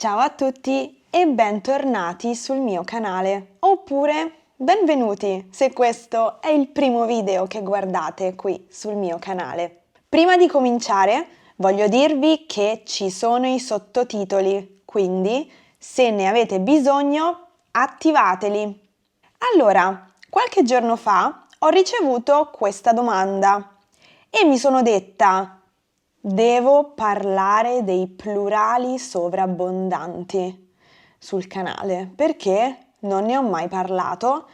Ciao a tutti e bentornati sul mio canale, oppure benvenuti se questo è il primo video che guardate qui sul mio canale. Prima di cominciare voglio dirvi che ci sono i sottotitoli, quindi se ne avete bisogno attivateli. Allora, qualche giorno fa ho ricevuto questa domanda e mi sono detta: devo parlare dei plurali sovrabbondanti sul canale perché non ne ho mai parlato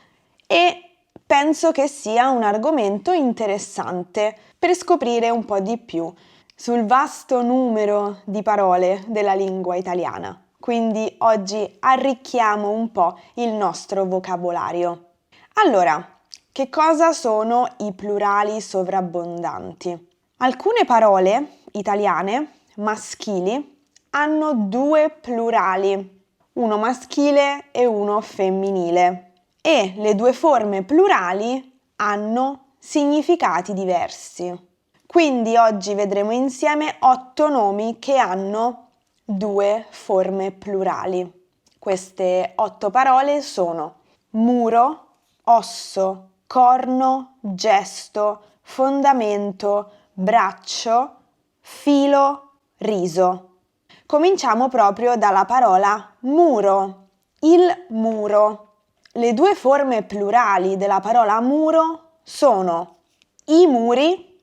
e penso che sia un argomento interessante per scoprire un po' di più sul vasto numero di parole della lingua italiana. Quindi oggi arricchiamo un po' il nostro vocabolario. Allora, che cosa sono i plurali sovrabbondanti? Alcune parole italiane maschili hanno due plurali, uno maschile e uno femminile, e le due forme plurali hanno significati diversi. Quindi oggi vedremo insieme 8 nomi che hanno due forme plurali. Queste 8 parole sono muro, osso, corno, gesto, fondamento, braccio, filo, riso. Cominciamo proprio dalla parola muro, il muro. Le due forme plurali della parola muro sono i muri,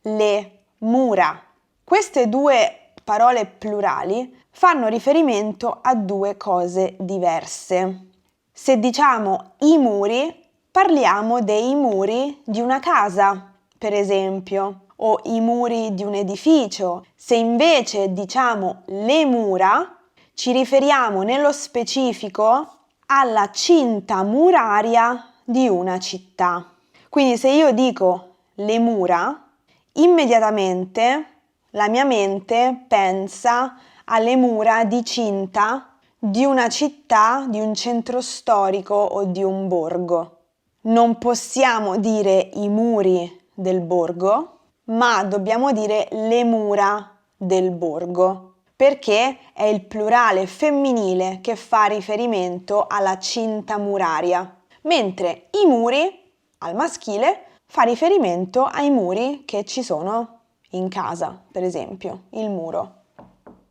le mura. Queste due parole plurali fanno riferimento a due cose diverse. Se diciamo i muri, parliamo dei muri di una casa, per esempio, o i muri di un edificio. Se invece diciamo le mura, ci riferiamo nello specifico alla cinta muraria di una città. Quindi se io dico le mura, immediatamente la mia mente pensa alle mura di cinta di una città, di un centro storico o di un borgo. Non possiamo dire i muri del borgo, ma dobbiamo dire le mura del borgo, perché è il plurale femminile che fa riferimento alla cinta muraria, mentre i muri, al maschile, fa riferimento ai muri che ci sono in casa, per esempio, il muro.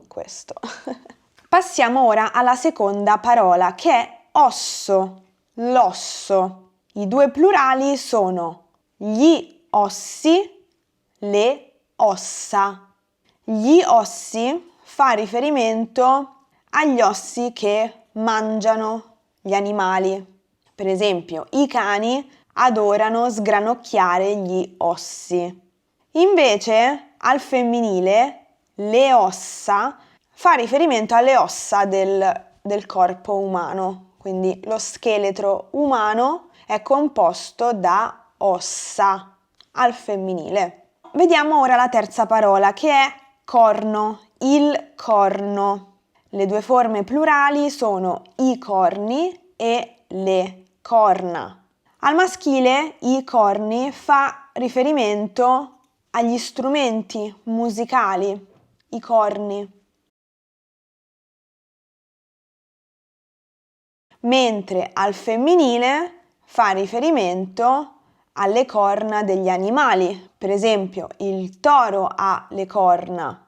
Questo. Passiamo ora alla seconda parola, che è osso, l'osso. I due plurali sono gli ossi, le ossa. Gli ossi fa riferimento agli ossi che mangiano gli animali. Per esempio, i cani adorano sgranocchiare gli ossi. Invece, al femminile, le ossa fa riferimento alle ossa del corpo umano. Quindi lo scheletro umano è composto da ossa al femminile. Vediamo ora la terza parola, che è corno, il corno. Le due forme plurali sono i corni e le corna. Al maschile i corni fa riferimento agli strumenti musicali, i corni. Mentre al femminile fa riferimento alle corna degli animali. Per esempio, il toro ha le corna.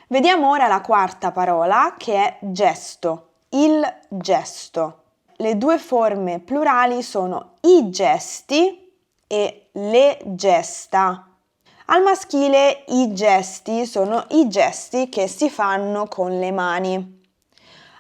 Vediamo ora la quarta parola, che è gesto, il gesto. Le due forme plurali sono i gesti e le gesta. Al maschile i gesti sono i gesti che si fanno con le mani.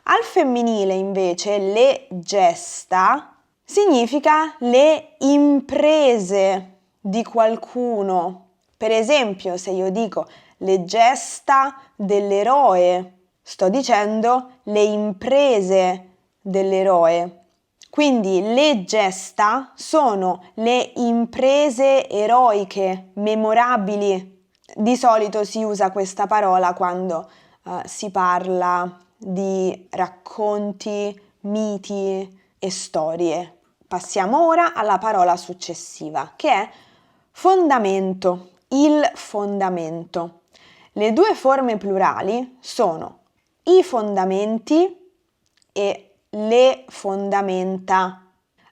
Al femminile invece le gesta significa le imprese di qualcuno. Per esempio, se io dico le gesta dell'eroe, sto dicendo le imprese dell'eroe. Quindi le gesta sono le imprese eroiche, memorabili. Di solito si usa questa parola quando si parla di racconti, miti e storie. Passiamo ora alla parola successiva, che è fondamento, il fondamento. Le due forme plurali sono i fondamenti e le fondamenta.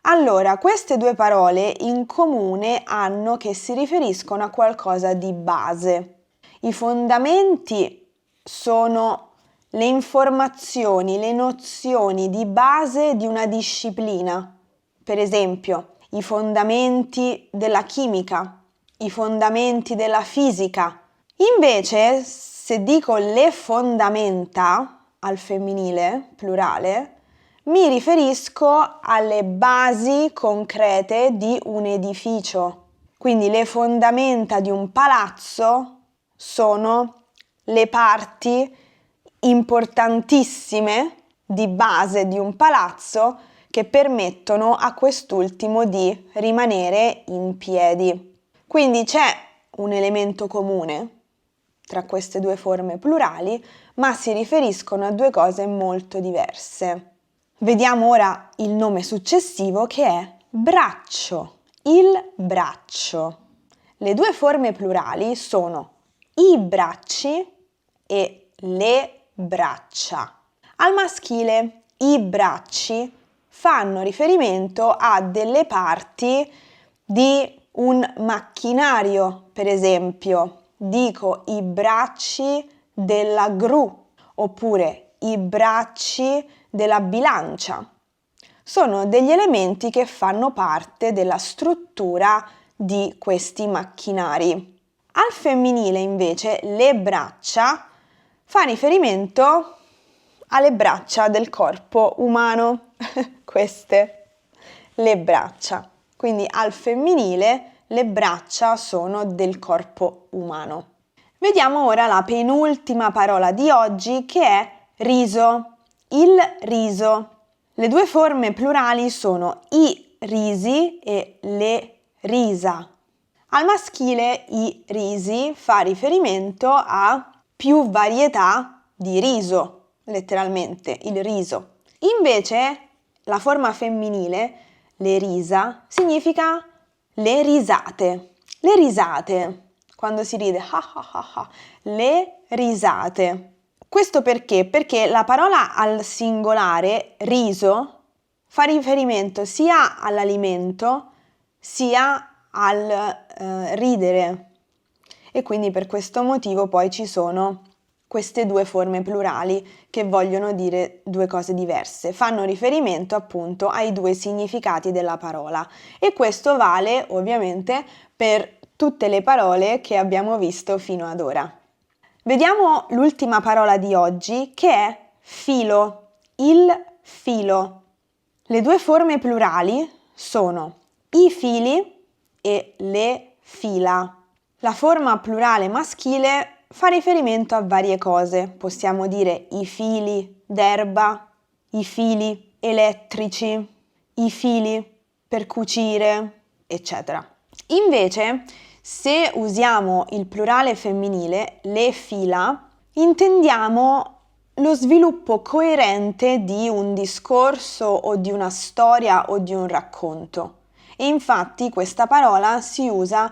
Allora, queste due parole in comune hanno che si riferiscono a qualcosa di base. I fondamenti sono le informazioni, le nozioni di base di una disciplina. Per esempio, i fondamenti della chimica, i fondamenti della fisica. Invece, se dico le fondamenta al femminile, plurale, mi riferisco alle basi concrete di un edificio. Quindi le fondamenta di un palazzo sono le parti importantissime di base di un palazzo che permettono a quest'ultimo di rimanere in piedi. Quindi c'è un elemento comune tra queste due forme plurali, ma si riferiscono a due cose molto diverse. Vediamo ora il nome successivo che è braccio, il braccio. Le due forme plurali sono i bracci e le braccia. Al maschile i bracci fanno riferimento a delle parti di un macchinario, per esempio, dico i bracci della gru oppure i bracci della bilancia. Sono degli elementi che fanno parte della struttura di questi macchinari. Al femminile invece le braccia fa riferimento alle braccia del corpo umano, queste, le braccia. Quindi al femminile le braccia sono del corpo umano. Vediamo ora la penultima parola di oggi che è riso, il riso. Le due forme plurali sono i risi e le risa. Al maschile i risi fa riferimento a più varietà di riso, letteralmente il riso. Invece la forma femminile, le risa, significa le risate. Le risate, quando si ride, le risate. Questo perché? Perché la parola al singolare, riso, fa riferimento sia all'alimento sia al ridere e quindi per questo motivo poi ci sono queste due forme plurali che vogliono dire due cose diverse, fanno riferimento appunto ai due significati della parola e questo vale ovviamente per tutte le parole che abbiamo visto fino ad ora. Vediamo l'ultima parola di oggi che è filo, il filo. Le due forme plurali sono i fili e le fila. La forma plurale maschile fa riferimento a varie cose. Possiamo dire i fili d'erba, i fili elettrici, i fili per cucire, eccetera. Invece, se usiamo il plurale femminile, le fila, intendiamo lo sviluppo coerente di un discorso o di una storia o di un racconto. E infatti questa parola si usa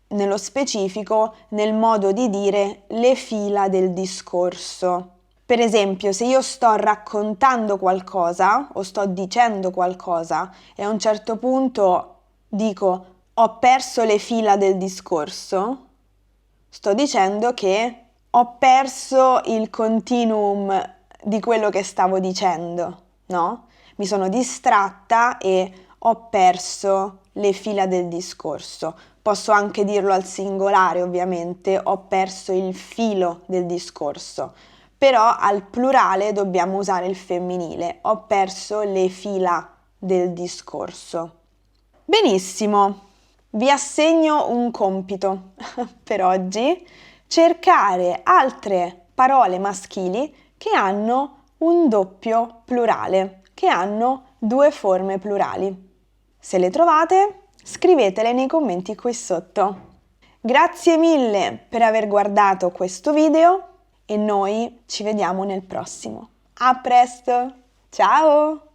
nello specifico nel modo di dire le fila del discorso. Per esempio, se io sto raccontando qualcosa o sto dicendo qualcosa e a un certo punto dico ho perso le fila del discorso, sto dicendo che ho perso il continuum di quello che stavo dicendo, no? Mi sono distratta e ho perso le fila del discorso. Posso anche dirlo al singolare, ovviamente, ho perso il filo del discorso. Però al plurale dobbiamo usare il femminile, ho perso le fila del discorso. Benissimo, vi assegno un compito per oggi, cercare altre parole maschili che hanno un doppio plurale, che hanno due forme plurali. Se le trovate, scrivetele nei commenti qui sotto. Grazie mille per aver guardato questo video e noi ci vediamo nel prossimo. A presto! Ciao!